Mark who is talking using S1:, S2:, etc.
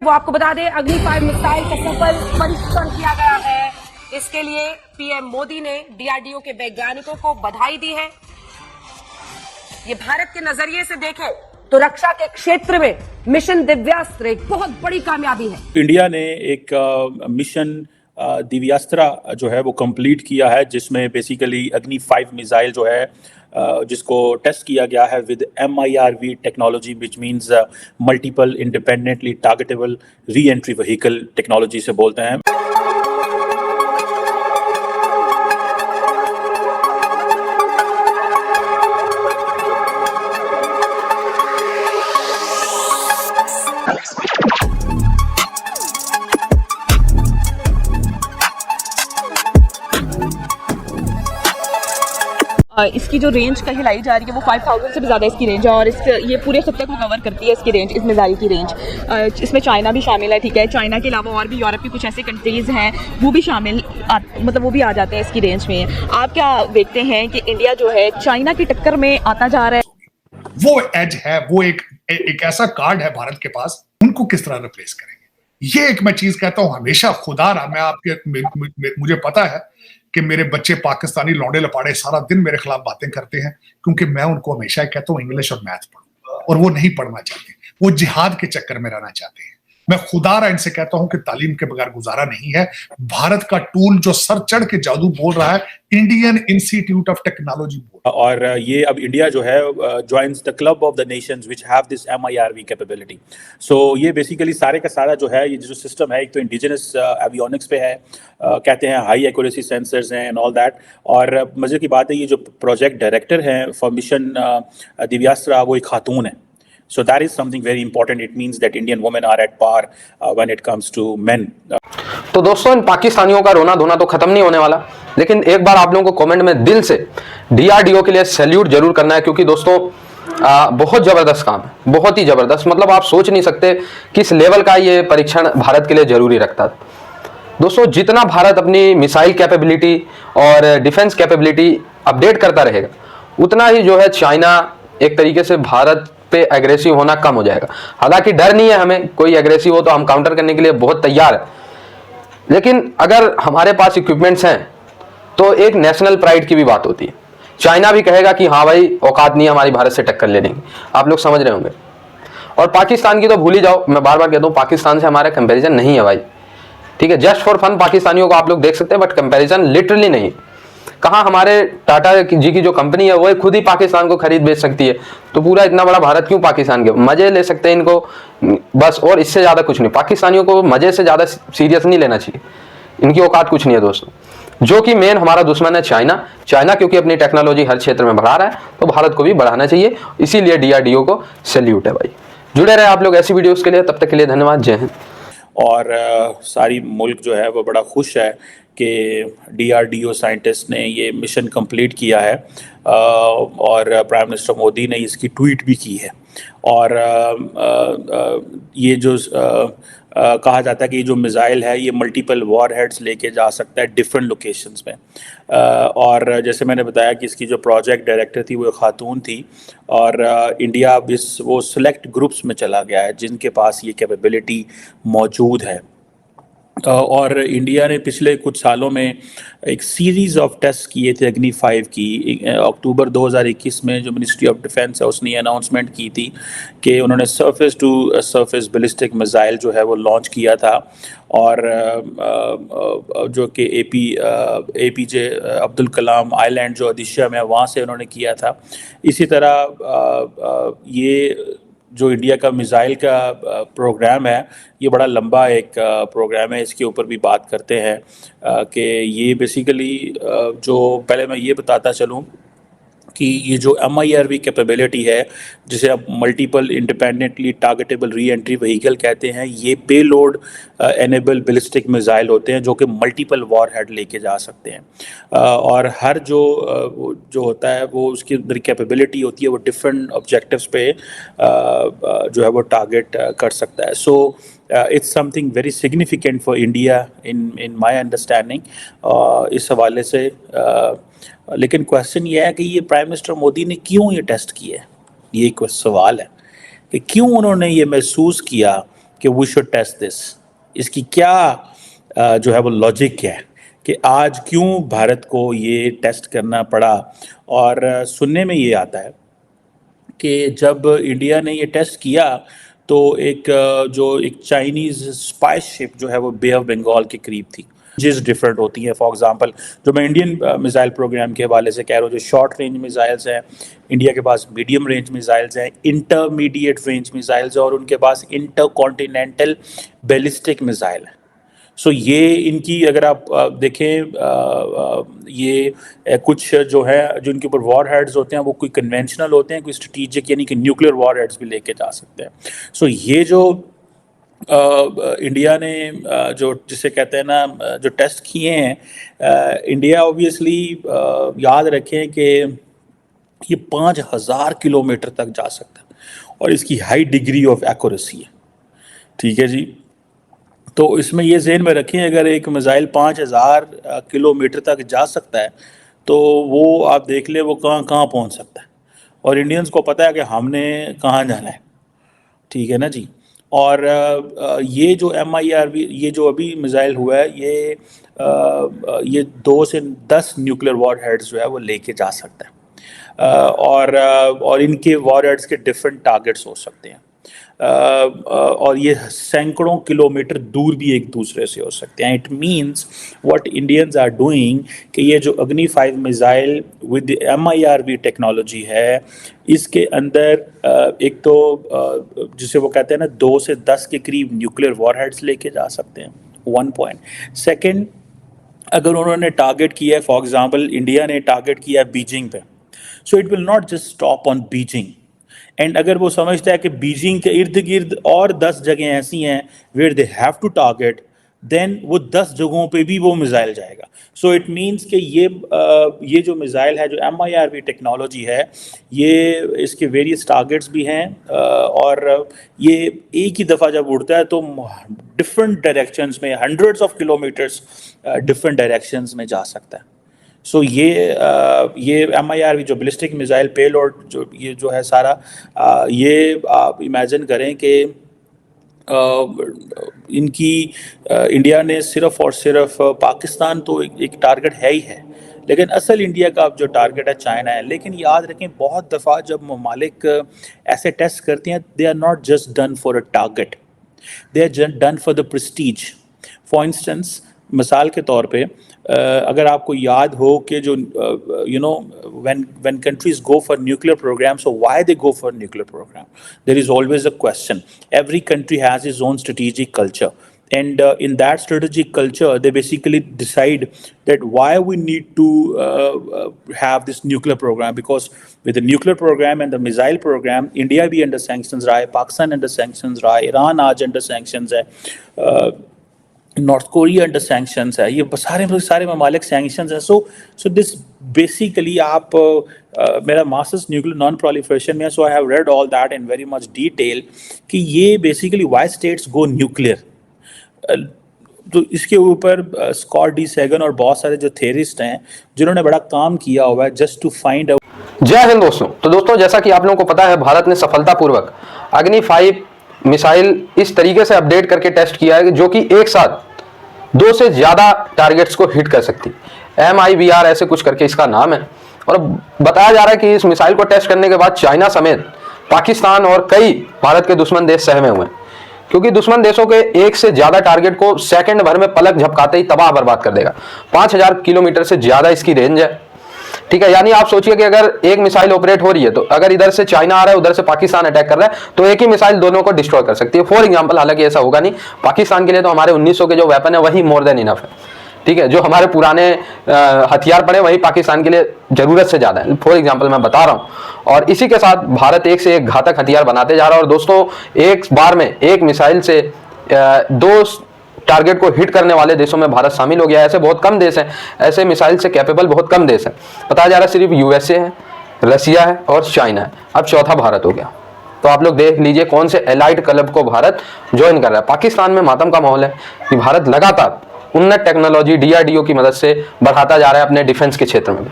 S1: वो आपको बता दें, अग्नि 5 मिसाइल का सफल परीक्षण किया गया है। इसके लिए पीएम मोदी ने डीआरडीओ के वैज्ञानिकों को बधाई दी है। ये भारत के नजरिए से देखें तो रक्षा के क्षेत्र में मिशन दिव्यास्त्र एक बहुत बड़ी कामयाबी है।
S2: इंडिया ने एक मिशन दिव्यास्त्र जो है वो कंप्लीट किया है, जिसमें बेसिकली अग्नि 5 मिसाइल जो है जिसको टेस्ट किया गया है with MIRV technology, which means multiple independently targetable re entry vehicle technology से बोलते हैं।
S3: इसकी जो रेंज कहीं लाई जा रही है वो 5000 से भी ज़्यादा इसकी रेंज है और ये पूरे खत्ते को कवर करती है इसकी रेंज, इस मिसाइल की रेंज। इसमें चाइना भी शामिल है, ठीक है। चाइना के अलावा और भी यूरोप की कुछ ऐसे कंट्रीज़ हैं वो भी शामिल मतलब वो भी आ जाते हैं इसकी रेंज में। आप क्या देखते हैं कि इंडिया जो है चाइना की टक्कर में आता जा रहा है?
S4: वो एज है, वो एक ऐसा कार्ड है भारत के पास, उनको किस तरह रिप्लेस करेंगे? ये एक मैं चीज कहता हूं हमेशा, खुदा रहा मैं आपके मुझे पता है कि मेरे बच्चे पाकिस्तानी लौंडे लपाड़े सारा दिन मेरे खिलाफ बातें करते हैं, क्योंकि मैं उनको हमेशा कहता हूं इंग्लिश और मैथ पढ़ो, और वो नहीं पढ़ना चाहते, वो जिहाद के चक्कर में रहना चाहते हैं। मैं खुदारा इनसे कहता हूं कि तालीम के बगैर गुजारा नहीं है। भारत का टूल जो सर चढ़ के जादू बोल रहा है, इंडियन इंस्टीट्यूट ऑफ टेक्नोलॉजी बोल,
S2: और ये अब इंडिया जो है joins the club of the nations which have this MIRV capability. So ये बेसिकली सारे का सारा जो है ये जो सिस्टम है, एक तो इंडिजिनस एवियोनिक्स पे है, कहते हैं हाई एक्यूरेसी सेंसर्स हैं एंड ऑल दैट। और मजे की बात है, ये जो प्रोजेक्ट डायरेक्टर हैं फॉर मिशन दिव्यास्त्र वो एक खातून है। So that is something very important. It means that Indian women are at par when it comes to men.
S5: तो दोस्तों, इन पाकिस्तानियों का रोना धोना तो खत्म नहीं होने वाला, लेकिन एक बार आप लोगों को कमेंट में दिल से DRDO के लिए सैल्यूट जरूर करना है, क्योंकि दोस्तों बहुत जबरदस्त काम है, बहुत ही जबरदस्त। मतलब आप सोच नहीं सकते किस लेवल का ये परीक्षण भारत के लिए जरूरी रखता है। दोस्तों, जितना भारत अपनी मिसाइल कैपेबिलिटी और डिफेंस कैपेबिलिटी अपडेट करता रहेगा, उतना ही जो है चाइना एक तरीके से भारत पे एग्रेसिव होना कम हो जाएगा। हालांकि डर नहीं है हमें, कोई एग्रेसिव हो तो हम काउंटर करने के लिए बहुत तैयार है, लेकिन अगर हमारे पास इक्विपमेंट्स हैं तो एक नेशनल प्राइड की भी बात होती है। चाइना भी कहेगा कि हाँ भाई, औकात नहीं है हमारी भारत से टक्कर लेने की। आप लोग समझ रहे होंगे। और पाकिस्तान की तो भूल ही जाओ, मैं बार बार कहता हूँ पाकिस्तान से हमारा कंपेरिजन नहीं है भाई, ठीक है। जस्ट फॉर फन पाकिस्तानियों को आप लोग देख सकते हैं, बट कंपेरिजन लिटरली नहीं। कहाँ हमारे टाटा जी की जो कंपनी है वो खुद ही पाकिस्तान को खरीद बेच सकती है, तो पूरा इतना बड़ा भारत क्यों पाकिस्तान के? मजे ले सकते हैं इनको बस, और इससे ज़्यादा कुछ नहीं। पाकिस्तानियों को मजे से ज़्यादा सीरियस नहीं लेना चाहिए, इनकी औकात कुछ नहीं है दोस्तों। जो कि मेन हमारा दुश्मन है चाइना। चाइना क्योंकि अपनी टेक्नोलॉजी हर क्षेत्र में बढ़ा रहा है, तो भारत को भी बढ़ाना चाहिए, इसीलिए DRDO को सैल्यूट है भाई। जुड़े रहे आप लोग ऐसी वीडियोज़ के लिए, तब तक के लिए धन्यवाद, जय हिंद।
S2: और सारी मुल्क जो है वो बड़ा खुश है कि DRDO साइंटिस्ट ने ये मिशन कंप्लीट किया है, और प्राइम मिनिस्टर मोदी ने इसकी ट्वीट भी की है। और ये जो कहा जाता है कि ये जो मिसाइल है ये मल्टीपल वॉरहेड्स लेके जा सकता है डिफरेंट लोकेशंस में। और जैसे मैंने बताया कि इसकी जो प्रोजेक्ट डायरेक्टर थी वो खातून थी, और इंडिया अब वो सिलेक्ट ग्रुप्स में चला गया है जिनके पास ये कैपेबिलिटी मौजूद है। और इंडिया ने पिछले कुछ सालों में एक सीरीज़ ऑफ टेस्ट किए थे अग्नि 5 की। अक्टूबर 2021 में जो मिनिस्ट्री ऑफ डिफेंस है उसने अनाउंसमेंट की थी कि उन्होंने surface to surface ballistic missile जो है वो लॉन्च किया था, और जो कि APJ अब्दुल कलाम आइलैंड जो ओडिशा में वहाँ से उन्होंने किया था। इसी तरह ये जो इंडिया का मिसाइल का प्रोग्राम है ये बड़ा लंबा एक प्रोग्राम है। इसके ऊपर भी बात करते हैं कि ये बेसिकली जो पहले मैं ये बताता चलूँ कि ये जो MIRV कैपेबिलिटी है, जिसे अब multiple independently targetable re entry vehicle कहते हैं, ये पेलोड एनेबल बैलिस्टिक मिसाइल होते हैं जो कि मल्टीपल वॉरहेड लेके जा सकते हैं। और हर जो होता है वो उसकी अंदर कैपेबिलिटी होती है, वो डिफरेंट ऑब्जेक्टिव्स पे जो है वो टारगेट कर सकता है। सो it's something very significant for India in my understanding इस हवाले से। लेकिन क्वेश्चन ये है कि ये प्राइम मिनिस्टर मोदी ने क्यों ये टेस्ट किया है, ये एक सवाल है कि क्यों उन्होंने ये महसूस किया कि वी शुड टेस्ट दिस। इसकी क्या जो है वो लॉजिक है कि आज क्यों भारत को ये टेस्ट करना पड़ा। और सुनने में ये आता है कि जब इंडिया ने ये टेस्ट किया तो एक चाइनीज़ स्पाई शिप जो है वो बे ऑफ बंगाल के करीब थी। जिस डिफरेंट होती हैं, फॉर एग्जांपल जो मैं इंडियन मिसाइल प्रोग्राम के हवाले से कह रहा हूँ, जो शॉर्ट रेंज मिसाइल्स हैं इंडिया के पास, मीडियम रेंज मिसाइल्स हैं, इंटरमीडिएट रेंज मिसाइल्स हैं, और उनके पास इंटरकॉन्टिनेंटल बैलिस्टिक मिसाइल है। सो ये इनकी अगर आप देखें, ये कुछ जो है जो इनके ऊपर वॉर हेड्स होते हैं वो कोई कन्वेंशनल होते हैं, कोई स्ट्रेटेजिक यानी कि न्यूक्लियर वॉर हेड्स भी लेके जा सकते हैं। सो ये जो इंडिया ने जो जिसे कहते हैं ना जो टेस्ट किए हैं, इंडिया ऑब्वियसली याद रखें कि ये 5000 किलोमीटर तक जा सकता है और इसकी हाई डिग्री ऑफ एक्यूरेसी है। ठीक है जी, तो इसमें ये ज़हन में रखें अगर एक मिसाइल 5000 किलोमीटर तक जा सकता है तो वो आप देख ले वो कहाँ कहाँ पहुँच सकता है, और इंडियंस को पता है कि हमने कहाँ जाना है। ठीक है ना जी। और ये जो MIRV ये जो अभी मिसाइल हुआ है ये 2 से 10 न्यूक्लियर वॉर हेड्स जो है वो लेके जा सकता है, और इनके वॉर हेड्स के डिफरेंट टारगेट्स हो सकते हैं, और ये सैकड़ों किलोमीटर दूर भी एक दूसरे से हो सकते हैं। It means what Indians are doing कि ये जो अग्नि 5 मिसाइल विद MIRV टेक्नोलॉजी है, इसके अंदर एक तो जिसे वो कहते हैं ना 2 से 10 के करीब न्यूक्लियर वॉरहेड्स लेके जा सकते हैं, 1 पॉइंट। सेकेंड, अगर उन्होंने टारगेट किया है, फॉर एग्जाम्पल इंडिया ने टारगेट किया है बीजिंग पे, so it will not just stop on Beijing. And अगर वो समझता है कि बीजिंग के इर्द गिर्द और 10 जगह ऐसी हैं where they have to target, then वो 10 जगहों पे भी वो मिसाइल जाएगा। सो इट मीन्स कि ये जो मिसाइल है, जो MIRV टेक्नोलॉजी है, ये इसके वेरियस टारगेट्स भी हैं, और ये एक ही दफ़ा जब उड़ता है तो डिफरेंट डायरेक्शंस में, hundreds of kilometres different directions में जा सकता है। सो ये MIRV जो बैलिस्टिक मिसाइल पेलोड जो है सारा, ये आप इमेजिन करें कि इनकी इंडिया ने सिर्फ और सिर्फ पाकिस्तान तो एक टारगेट है ही है, लेकिन असल इंडिया का जो टारगेट है चाइना है। लेकिन याद रखें बहुत दफ़ा जब ममालिक ऐसे टेस्ट करते हैं, they are not just done for a target, they are done for the prestige. For instance, मिसाल के तौर पे अगर आपको याद हो कि जो when countries go for nuclear programs, so why they go for nuclear program, there is always a question. Every country has its own strategic culture, and in that strategic culture they basically decide that why we need to have this nuclear program, because with the nuclear program and the missile program, India भी under sanctions रहा है, Pakistan under sanctions रहा है, Iran आज under sanctions है, north Korea under sanctions है, ये सारे ममालिक सैंक्शंस हैं। सो दिस बेसिकली आप मेरा मास्टर्स न्यूक्लियर नॉन प्रोलिफरेशन में, so I have read all that in very much detail कि ये basically why states go nuclear. तो इसके ऊपर स्कॉट डी सेगन और बहुत सारे जो थेरिस्ट हैं जिन्होंने बड़ा काम किया हुआ है जस्ट टू फाइंड आउट।
S5: जय हिंद दोस्तों। तो दोस्तों, जैसा कि आप लोगों को पता है, भारत ने सफलतापूर्वक अग्नि 5 मिसाइल इस तरीके से अपडेट करके टेस्ट किया है जो कि एक साथ 2 से ज्यादा टारगेट्स को हिट कर सकती। MIBR ऐसे कुछ करके इसका नाम है, और बताया जा रहा है कि इस मिसाइल को टेस्ट करने के बाद चाइना समेत पाकिस्तान और कई भारत के दुश्मन देश सहमे हुए हैं, क्योंकि दुश्मन देशों के एक से ज्यादा टारगेट को सेकंड भर में पलक झपकाते ही तबाह बर्बाद कर देगा। 5000 किलोमीटर से ज्यादा इसकी रेंज है। ठीक है, यानी आप सोचिए कि अगर एक मिसाइल ऑपरेट हो रही है, तो अगर इधर से चाइना आ रहा है, उधर से पाकिस्तान अटैक कर रहा है, तो एक ही मिसाइल दोनों को डिस्ट्रॉय कर सकती है। फॉर एग्जांपल, हालांकि ऐसा होगा नहीं, पाकिस्तान के लिए तो हमारे 1900 के जो वेपन है वही मोर देन इनफ है। ठीक है, जो हमारे पुराने हथियार पड़े वही पाकिस्तान के लिए जरूरत से ज्यादा है। फॉर एग्जाम्पल मैं बता रहा हूं, और इसी के साथ भारत एक से एक घातक हथियार बनाते जा रहा है। और दोस्तों, एक बार में एक मिसाइल से 2 टारगेट को हिट करने वाले देशों में भारत शामिल हो गया है। ऐसे बहुत कम देश हैं, ऐसे मिसाइल से कैपेबल बहुत कम देश हैं। बताया जा रहा है सिर्फ USA है, रसिया है और चाइना है, अब चौथा भारत हो गया। तो आप लोग देख लीजिए कौन से एलाइड क्लब को भारत ज्वाइन कर रहा है। पाकिस्तान में मातम का माहौल है कि भारत लगातार उन्नत टेक्नोलॉजी DRDO की मदद से बढ़ाता जा रहा है अपने डिफेंस के क्षेत्र में भी।